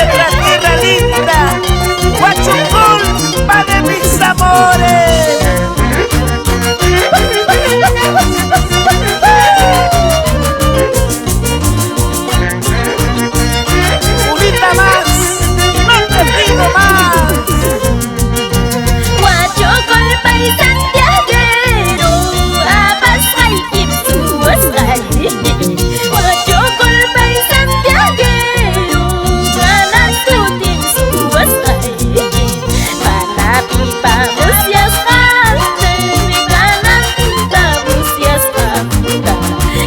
nuestra tierra linda, Huachicol, de mis amores. Unita más, no te pido más. Huachicol, país santiaguero, Abasay, Ipsuasay. Huachicol, país santiaguero, Ganasutin, Suasay. Manapipa, busias, jante, Ganatuta, busias, janta.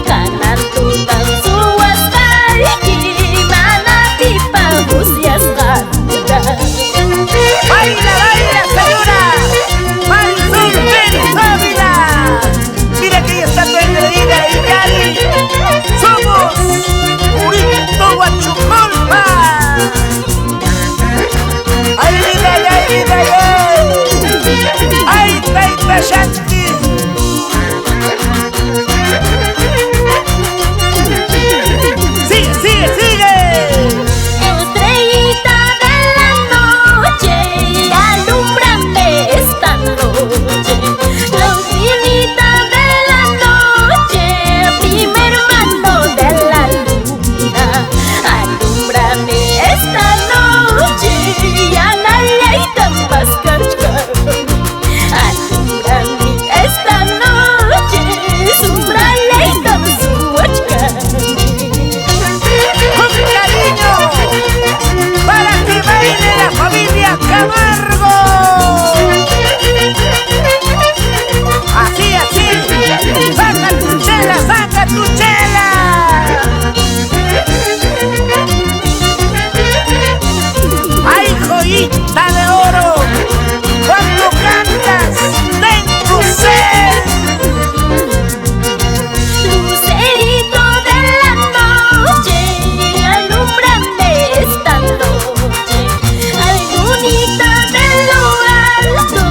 Ganatutan, Suasay, Manapipa, busias, janta. ¡Baila, baila, señora! ¡Marisol Pérez Ávila! Mira que ya está tu engredida y Cali. ¡Somos Purito Huachucolpa! ¡Ay, vida, ay, vida, ay! ¡Ay, taita, shanti! ¡Sigue, sigue, sigue! Estrellita de la noche, alúmbrame esta noche. Lucinita de la noche, primer mano de la luna. Alúmbrame esta noche, Analia Pascachcani. Alúmbrame esta noche, Sumbrale Suachcani. ¡Con cariño! ¡Para que baile la familia Camargo! Así, así. ¡Saca tu chela, saca tu chela! ¡Ay, joyita de oro! Cuando cantas, tengo sed. Lucerito de la noche, alúmbrame esta noche. Algunita de lo alto,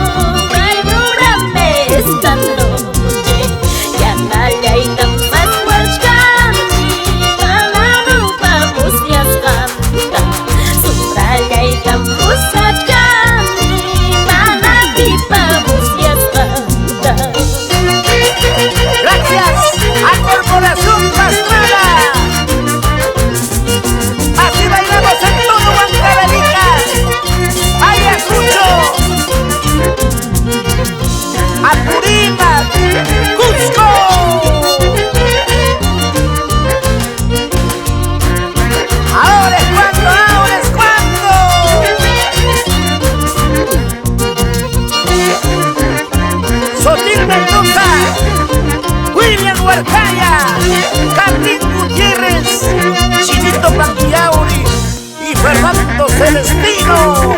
alúmbrame esta noche. Yanaya y Tamas Huachcani, Ganarupa busias janta. Sumbraya y Tamas Huachcani, Manapipa busias janta. Gracias a Corporación Pastrana. Así bailamos en todo Huancavelica. Ayacucho, Apurímac, Cusco. Ahora es cuando, ahora es cuando. Sotil Mendoza, William Huarcaya, Carlín Gutiérrez, Chinito Panquiauri y Fernando Celestino.